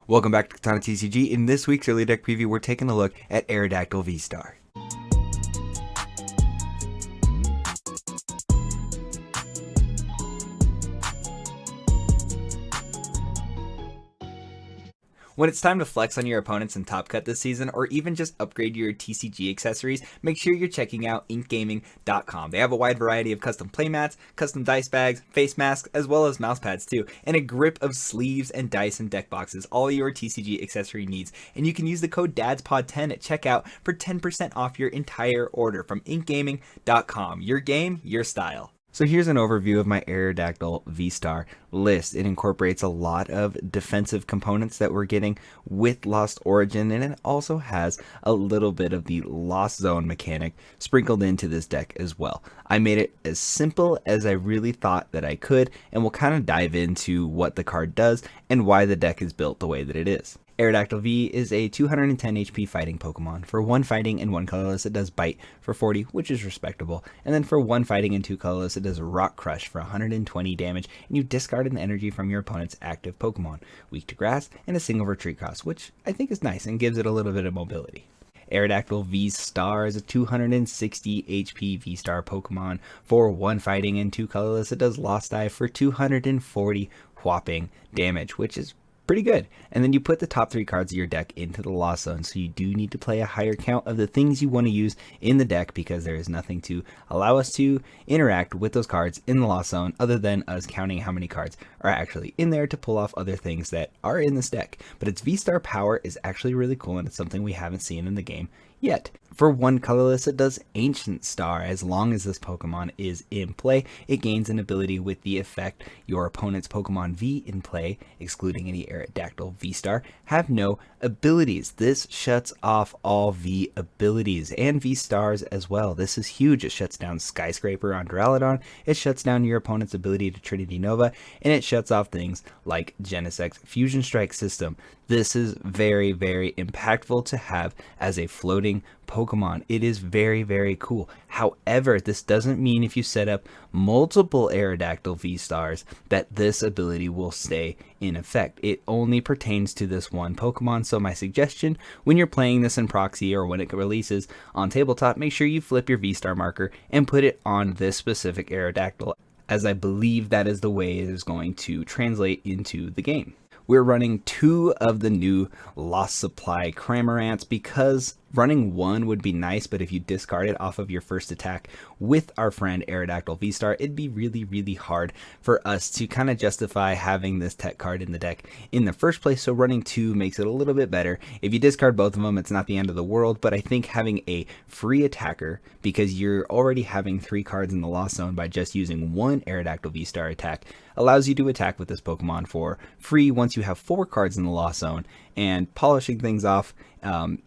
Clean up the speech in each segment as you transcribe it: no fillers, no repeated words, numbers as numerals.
Welcome back to Katana TCG. In this week's early deck preview, we're taking a look at Aerodactyl VSTAR. When it's time to flex on your opponents in Top Cut this season, or even just upgrade your TCG accessories, make sure you're checking out inkgaming.com. They have a wide variety of custom playmats, custom dice bags, face masks, as well as mouse pads too, and a grip of sleeves and dice and deck boxes, all your TCG accessory needs. And you can use the code DADSPOD10 at checkout for 10% off your entire order from inkgaming.com. Your game, your style. So here's an overview of my Aerodactyl VSTAR list. It incorporates a lot of defensive components that we're getting with Lost Origin, and it also has a little bit of the Lost Zone mechanic sprinkled into this deck as well. I made it as simple as I really thought that I could, and we'll kind of dive into what the card does and why the deck is built the way that it is. Aerodactyl V is a 210 HP fighting Pokemon. For 1 fighting and 1 colorless, it does Bite for 40, which is respectable. And then for 1 fighting and 2 colorless, it does Rock Crush for 120 damage, and you discard an energy from your opponent's active Pokemon, weak to grass, and a single retreat cost, which I think is nice and gives it a little bit of mobility. Aerodactyl VSTAR is a 260 HP V-Star Pokemon. For 1 fighting and 2 colorless, it does Lost Dive for 240 whopping damage, which is pretty good. And then you put the top 3 cards of your deck into the Lost Zone, so you do need to play a higher count of the things you want to use in the deck, because there is nothing to allow us to interact with those cards in the Lost Zone other than us counting how many cards are actually in there to pull off other things that are in this deck. But its V-Star power is actually really cool, and it's something we haven't seen in the game yet. For 1 colorless, it does Ancient Star. As long as this Pokemon is in play, it gains an ability with the effect your opponent's Pokemon V in play, excluding any Aerodactyl V-Star, have no abilities. This shuts off all V abilities and V-Stars as well. This is huge. It shuts down Skyscraper on Duraludon, it shuts down your opponent's ability to Trinity Nova, and it shuts off things like Genesec's Fusion Strike system. This is very, very impactful to have as a floating Pokemon. It is very, very cool. However, this doesn't mean if you set up multiple Aerodactyl V-Stars that this ability will stay in effect. It only pertains to this one Pokemon, so my suggestion when you're playing this in proxy or when it releases on tabletop, make sure you flip your V-Star marker and put it on this specific Aerodactyl, as I believe that is the way it is going to translate into the game. We're running 2 of the new Lost Supply Cramorants because running 1 would be nice, but if you discard it off of your first attack with our friend Aerodactyl V-Star, it'd be really, really hard for us to kind of justify having this tech card in the deck in the first place, so running 2 makes it a little bit better. If you discard both of them, it's not the end of the world, but I think having a free attacker, because you're already having 3 cards in the Lost Zone by just using 1 Aerodactyl V-Star attack, allows you to attack with this Pokemon for free once you have 4 cards in the Lost Zone, and polishing things off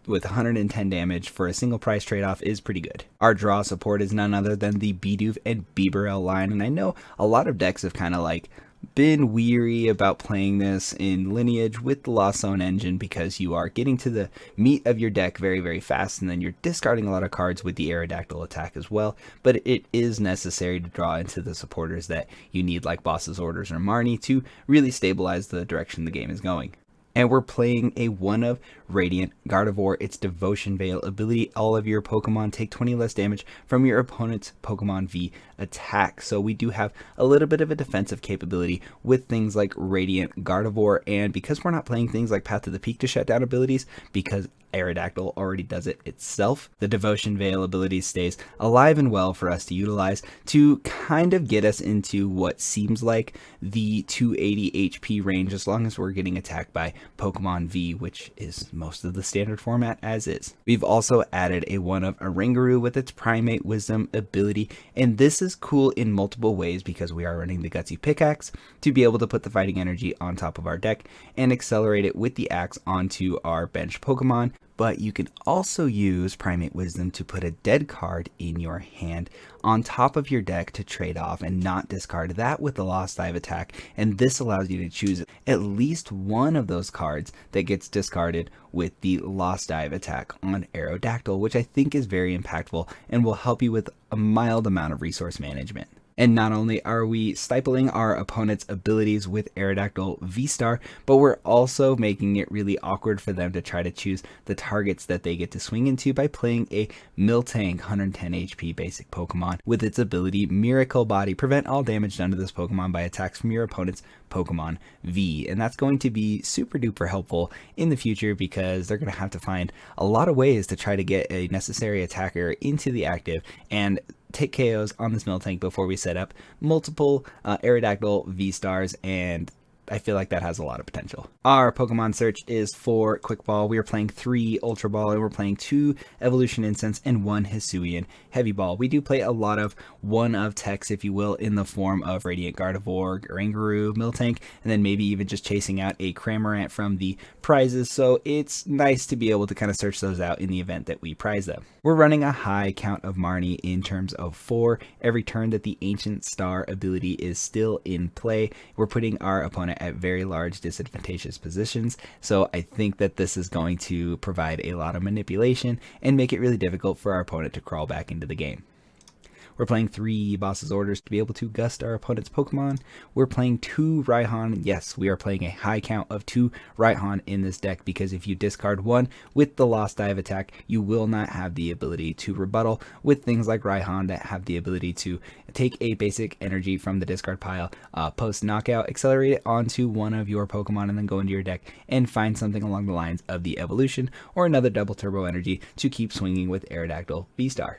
with 110 damage for a single price trade-off is pretty good. Our draw support is none other than the Bidoof and Bibarel line, and I know a lot of decks have kind of like been weary about playing this in Lineage with the Lost Zone engine, because you are getting to the meat of your deck very, very fast, and then you're discarding a lot of cards with the Aerodactyl attack as well. But it is necessary to draw into the supporters that you need, like Boss's Orders or Marnie, to really stabilize the direction the game is going. And we're playing a 1 of Radiant Gardevoir. Its Devotion Veil ability, all of your Pokemon take 20 less damage from your opponent's Pokemon V attack. So we do have a little bit of a defensive capability with things like Radiant Gardevoir, and because we're not playing things like Path to the Peak to shut down abilities, because Aerodactyl already does it itself, the Devotion Veil ability stays alive and well for us to utilize to kind of get us into what seems like the 280 HP range, as long as we're getting attacked by Pokemon V, which is most of the standard format as is. We've also added a 1 of Oranguru with its Primate Wisdom ability, and this is cool in multiple ways because we are running the Gutsy Pickaxe to be able to put the fighting energy on top of our deck and accelerate it with the axe onto our bench Pokemon. But you can also use Primate Wisdom to put a dead card in your hand on top of your deck to trade off and not discard that with the Lost Dive attack, and this allows you to choose at least one of those cards that gets discarded with the Lost Dive attack on Aerodactyl, which I think is very impactful and will help you with a mild amount of resource management. And not only are we stifling our opponent's abilities with Aerodactyl VSTAR, but we're also making it really awkward for them to try to choose the targets that they get to swing into by playing a Miltank 110 HP basic Pokemon with its ability Miracle Body. Prevent all damage done to this Pokemon by attacks from your opponent's Pokemon V. And that's going to be super duper helpful in the future because they're going to have to find a lot of ways to try to get a necessary attacker into the active and take KOs on this Miltank before we set up multiple Aerodactyl VSTARs, and I feel like that has a lot of potential. Our Pokemon search is for Quick Ball. We are playing 3 Ultra Ball, and we're playing 2 Evolution Incense and 1 Hisuian Heavy Ball. We do play a lot of one-of techs, if you will, in the form of Radiant Gardevoir, Oranguru, Miltank, and then maybe even just chasing out a Cramorant from the prizes, so it's nice to be able to kind of search those out in the event that we prize them. We're running a high count of Marnie in terms of 4. Every turn that the Ancient Star ability is still in play, we're putting our opponent at very large disadvantageous positions, so I think that this is going to provide a lot of manipulation and make it really difficult for our opponent to crawl back into the game. We're playing 3 Boss's Orders to be able to gust our opponent's Pokemon. We're playing 2 Raihan. Yes, we are playing a high count of 2 Raihan in this deck because if you discard 1 with the Lost Dive attack, you will not have the ability to rebuttal with things like Raihan that have the ability to take a basic energy from the discard pile, post knockout, accelerate it onto one of your Pokemon, and then go into your deck and find something along the lines of the Evolution or another double turbo energy to keep swinging with Aerodactyl VSTAR.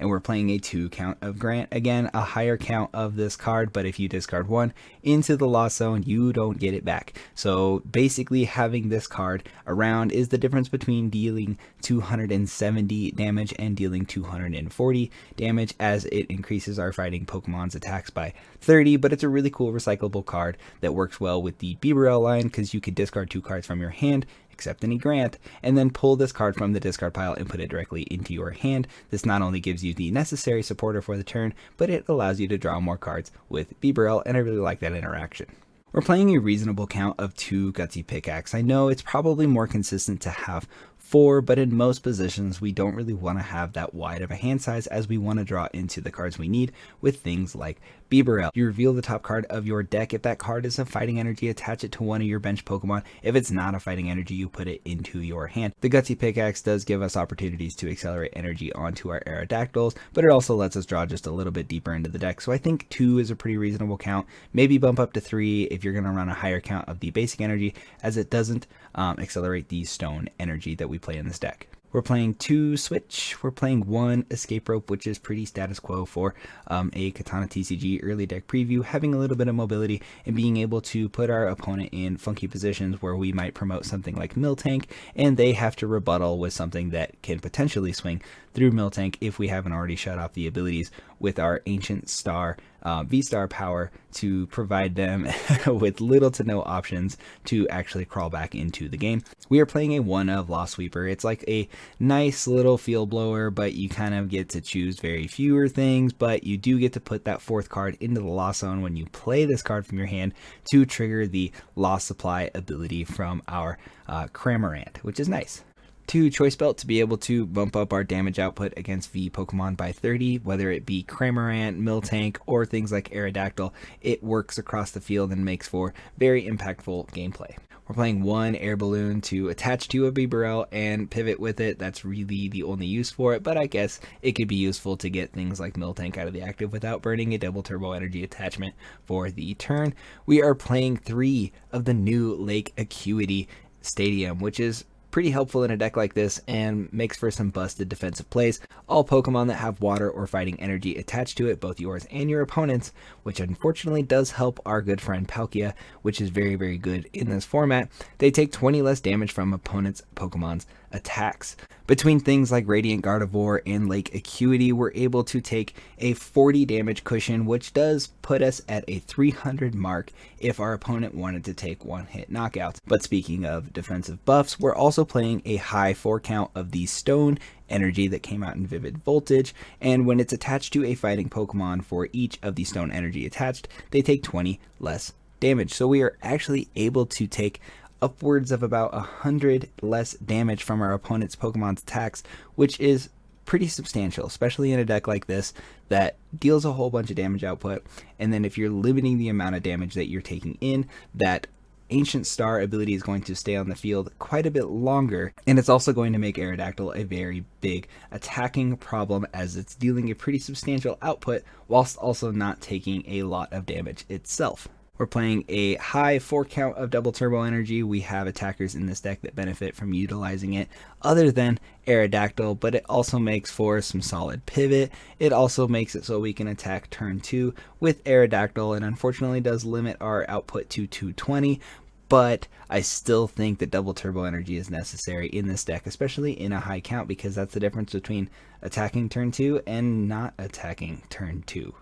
And we're playing a 2 count of Grant. Again, a higher count of this card, but if you discard 1 into the Lost Zone, you don't get it back. So basically having this card around is the difference between dealing 270 damage and dealing 240 damage, as it increases our fighting Pokemon's attacks by 30, but it's a really cool recyclable card that works well with the Bibarel line because you can discard 2 cards from your hand, accept any Grant, and then pull this card from the discard pile and put it directly into your hand. This not only gives you the necessary supporter for the turn, but it allows you to draw more cards with Bibarel, and I really like that interaction. We're playing a reasonable count of 2 Gutsy Pickaxe. I know it's probably more consistent to have 4, but in most positions we don't really want to have that wide of a hand size, as we want to draw into the cards we need with things like Bibarel. You reveal the top card of your deck. If that card is a fighting energy, attach it to one of your bench Pokemon. If it's not a fighting energy, you put it into your hand. The Gutsy Pickaxe does give us opportunities to accelerate energy onto our Aerodactyls, but it also lets us draw just a little bit deeper into the deck. So I think 2 is a pretty reasonable count. Maybe bump up to 3 if you're going to run a higher count of the basic energy, as it doesn't accelerate the stone energy that we play in this deck. We're playing 2 Switch. We're playing 1 Escape Rope, which is pretty status quo for a Katana TCG early deck preview, having a little bit of mobility and being able to put our opponent in funky positions where we might promote something like Miltank, and they have to rebuttal with something that can potentially swing through Miltank if we haven't already shut off the abilities with our Ancient Star VSTAR power to provide them with little to no options to actually crawl back into the game. We are playing a 1 of Lost Sweeper. It's like a nice little field blower, but you kind of get to choose very fewer things, but you do get to put that 4th card into the Lost Zone when you play this card from your hand to trigger the Lost Supply ability from our Cramorant, which is nice. 2 Choice Belt to be able to bump up our damage output against V Pokemon by 30, whether it be Cramorant, Miltank, or things like Aerodactyl. It works across the field and makes for very impactful gameplay. We're playing 1 Air Balloon to attach to a Bibarel and pivot with it. That's really the only use for it, but I guess it could be useful to get things like Miltank out of the active without burning a double turbo energy attachment for the turn. We are playing 3 of the new Lake Acuity Stadium, which is pretty helpful in a deck like this and makes for some busted defensive plays. All Pokemon that have water or fighting energy attached to it, both yours and your opponent's, which unfortunately does help our good friend Palkia, which is very, very good in this format. They take 20 less damage from opponents' Pokemon's attacks. Between things like Radiant Gardevoir and Lake Acuity, we're able to take a 40 damage cushion, which does put us at a 300 mark if our opponent wanted to take 1-hit knockouts. But speaking of defensive buffs, we're also playing a high 4 count of the Stone energy that came out in Vivid Voltage, and when it's attached to a fighting Pokemon for each of the Stone energy attached, they take 20 less damage. So we are actually able to take upwards of about 100 less damage from our opponent's Pokemon's attacks, which is pretty substantial, especially in a deck like this that deals a whole bunch of damage output. And then if you're limiting the amount of damage that you're taking in, that Ancient Star ability is going to stay on the field quite a bit longer, and it's also going to make Aerodactyl a very big attacking problem, as it's dealing a pretty substantial output whilst also not taking a lot of damage itself. We're playing a high 4 count of double turbo energy. We have attackers in this deck that benefit from utilizing it other than Aerodactyl, but it also makes for some solid pivot. It also makes it so we can attack turn 2 with Aerodactyl, and unfortunately does limit our output to 220, but I still think that double turbo energy is necessary in this deck, especially in a high count, because that's the difference between attacking turn 2 and not attacking turn 2,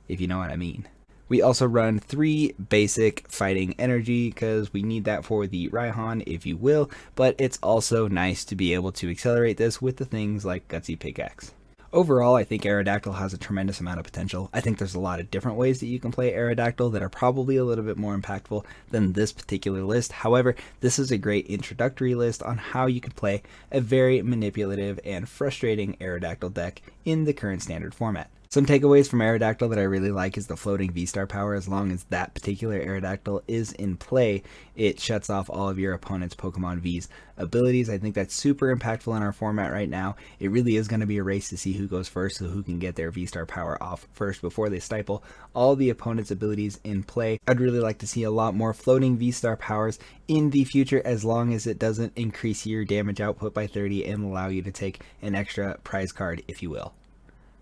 if you know what I mean. We also run 3 basic fighting energy because we need that for the Raihan, if you will, but it's also nice to be able to accelerate this with the things like Gutsy Pickaxe. Overall, I think Aerodactyl has a tremendous amount of potential. I think there's a lot of different ways that you can play Aerodactyl that are probably a little bit more impactful than this particular list. However, this is a great introductory list on how you can play a very manipulative and frustrating Aerodactyl deck in the current standard format. Some takeaways from Aerodactyl that I really like is the floating V-Star power. As long as that particular Aerodactyl is in play, it shuts off all of your opponent's Pokemon V's abilities. I think that's super impactful in our format right now. It really is going to be a race to see who goes first, so who can get their V-Star power off first before they stifle all the opponent's abilities in play. I'd really like to see a lot more floating V-Star powers in the future, as long as it doesn't increase your damage output by 30 and allow you to take an extra prize card, if you will.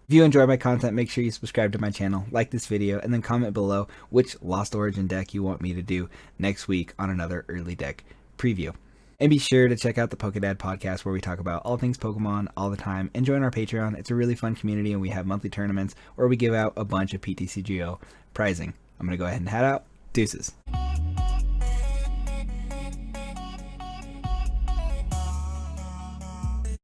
If you enjoy my content, make sure you subscribe to my channel, like this video, and then comment below which Lost Origin deck you want me to do next week on another early deck preview. And be sure to check out the PokeDad podcast, where we talk about all things Pokemon all the time, and join our Patreon. It's a really fun community, and we have monthly tournaments where we give out a bunch of PTCGO prizing. I'm going to go ahead and head out. Deuces.